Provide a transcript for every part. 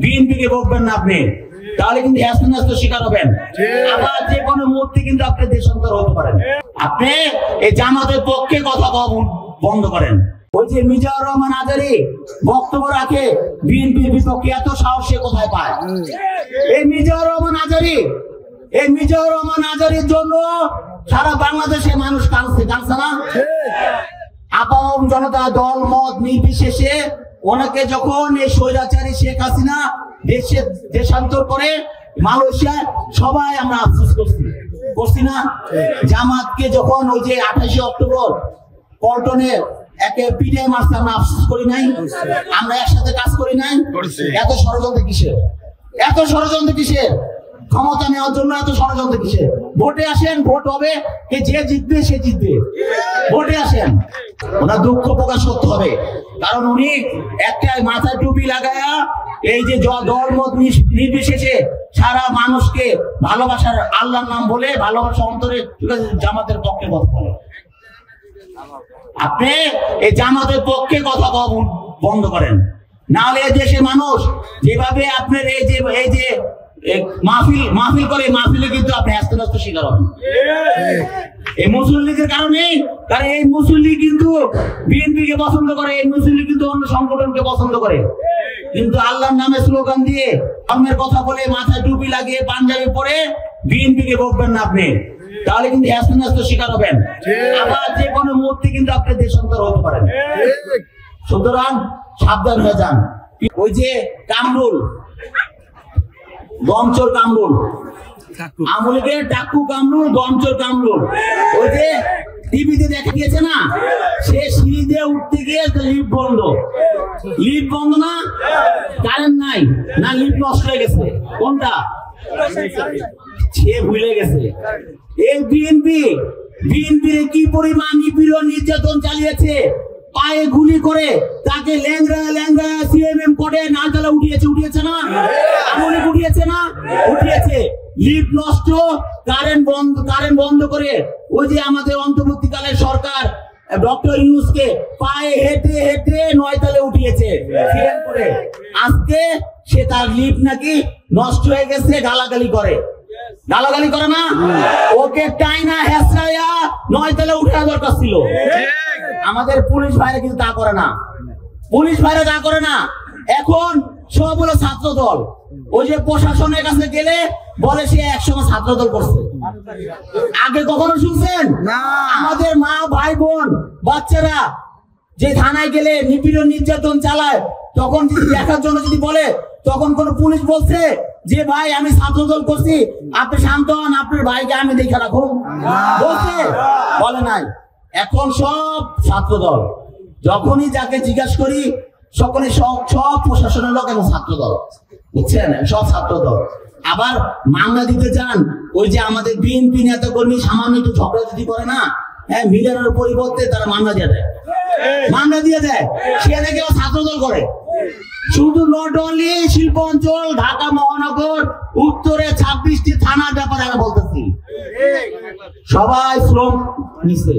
বিএনপিকে বলবেন না আপনি, তাহলে কিন্তু হ্যাসনাস্ত শিকার হবেন। আবার যে কোনো মুহূর্তে কিন্তু আপনি দেশান্তর হতে পারেন। আপনি এই জামাতের পক্ষে কথা বন্ধ করেন। ওই যে মিজানুর রহমান আজারী বক্তব্য রাখে বিএনপির বিপক্ষে, এত সাহস সে কোথায় পায়? এই মিজানুর রহমান আজারীর জন্য সারা বাংলাদেশে মানুষ কাঁদছে না? আপামর জনতা দল মত নির্বিশেষে ওনাকে যখন এই স্বৈরাচারী শেখ হাসিনা দেশান্তর করে মালয়েশিয়ায়, সবাই আমরা আফসোস করছি না? জামাতকে যখন ওই যে 28 অক্টোবর পল্টনে একে পিঠে মারছে, আমরা আফসোস করি নাই? আমরা একসাথে কাজ করি নাই? এত ষড়যন্ত্র কিসের? ক্ষমতা নেওয়ার জন্য এত ষড়যন্ত্র কিসের? ভোটে আসেন, ভোট হবে, যে জিতবে সে জিতবে। ভোটে আসেন, ওনার দুঃখ প্রকাশ করতে হবে, কারণ উনি একটা মাথায় টুপি লাগায়া এই যে দল মত নির্বিশেষে সারা মানুষকে ভালোবাসার আল্লাহর নাম বলে ভালোবাসা অন্তরে জামাতের পক্ষে কথা বলে। আপনি এই জামাতের পক্ষে কথা বন্ধ করেন, নাহলে এই দেশের মানুষ যেভাবে আপনার এই যে মাহফিল করে, মাহফিলে কিন্তু আপনি হ্যাসনাস্ত শিকার হবেন এই মুসলিম লীগের কারণে। কারণ এই মুসলিম লীগ কিন্তু বিএনপিকে পছন্দ করে, এই মুসলিম লীগ কিন্তু অন্য সংগঠনকে পছন্দ করে, কিন্তু আল্লাহর নামে স্লোগান দিয়ে ধর্মের কথা বলে মাথায় টুপি লাগিয়ে পাঞ্জাবি পরে বিএনপিকে বলবেন না আপনি, তাহলে কিন্তু হ্যাসনাস্ত শিকার হবেন। আবার যে কোনো মুহূর্তে কিন্তু আপনি দেশান্তর হতে পারেন। সুতরাং সাবধান হয়ে যান। ওই যে কামরুল, গমচোর কামরুল, আমলিকে টাকু কামরুল, গমচোর কামরুল, ওই যে টিভিতে দেখা গিয়েছে না, সে সিঁড়ি দিয়ে উঠতে গিয়ে লিফট বন্ধ না, কারেন্ট নাই না, লিফট নষ্ট হয়ে গেছে, কোনটা সে ভুলে গেছে। এই বিএনপি কি পরিমাণ নিপীড়ন নির্যাতন চালিয়েছে, পায়ে গুলি করে তাকে ল্যাংড়া সিএমএম কোডে নালতলা উঠিয়েছে না, আমলি উঠিয়েছে। লিফট নষ্ট, কারেন্ট বন্ধ করে ওই যে আমাদের অন্তর্বর্তীকালের সরকার ডক্টর ইউনূসকে পায়ে হেঁটে 9 তলায় উঠিয়েছে সিএম করে। আজকে সে তার লিফট নাকি নষ্ট হয়ে গেছে, গালাগালি করে না, ওকে টাইনা হেসরাইয়া 9 তলায় উঠার দরকার ছিল। আমাদের পুলিশ ভাইরা কিন্তু তা করে না, এখন সব হলো ছাত্র দল। ওই যে প্রশাসনের কাছে গেলে বলে সে একসময় ছাত্র দল করছে। আগে কখনো শুনছেন? আমাদের মা ভাই বোন বাচ্চারা যে থানায় গেলে নিপীড়ন নির্যাতন চালায়, তখন যদি দেখার জন্য যদি বলে, তখন কোন পুলিশ বলছে যে ভাই আমি ছাত্র দল করছি, আপনি শান্ত হন, আপনার ভাইকে আমি দেখে রাখুন, বলে নাই। এখন সব ছাত্র দল, যখনই যাকে জিজ্ঞাসা করি সকলে সব প্রশাসনের লোক এবং ছাত্র দল, বুঝছেন, সব ছাত্র দল। আবার মামলা দিতে চান, ওই যে আমাদের বিএনপি নেতা কর্মী সামান্য একটু ঝগড়াঝাটি করে না, হ্যাঁ, মিলানোর পরিবর্তে তারা মামলা দিয়ে দেয়, সে দেখে ছাত্র দল করে। শুধু নট অনলি শিল্প অঞ্চল, ঢাকা মহানগর উত্তরে 26টি থানার ব্যাপারে আমি বলতেছি, সবাই শ্রম নিচ্ছে,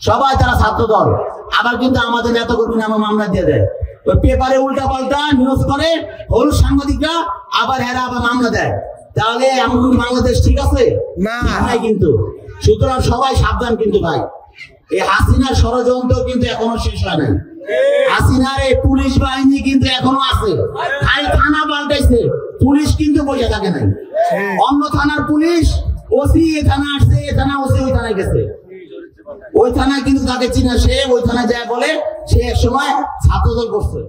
সবাই তারা ছাত্র দল। আবার কিন্তু আমাদের নেতা কর্মী নামে মামলা দিয়ে দেয়, ওই পেপারে উল্টা পাল্টা নিউজ করে হলুদ সাংবাদিকরা, আবার এরা আবার মামলা দেয়। তাহলে এমন বাংলাদেশ ঠিক আছে না? কিন্তু সুতরাং সবাই সাবধান কিন্তু ভাই, এই হাসিনার ষড়যন্ত্র কিন্তু এখনো শেষ হয় নাই। হাসিনার এই পুলিশ বাহিনী কিন্তু এখনো আছে, খালি থানা পাল্টাইছে, পুলিশ কিন্তু বসে থাকে নাই। অন্য থানার পুলিশ ওসি এ থানা আসছে, এ থানা ওসি ওই থানায় গেছে, ওই থানায় কিন্তু তাকে চিনা, সে ওই থানায় যায় বলে সে এক সময় ছাত্রদল করছে।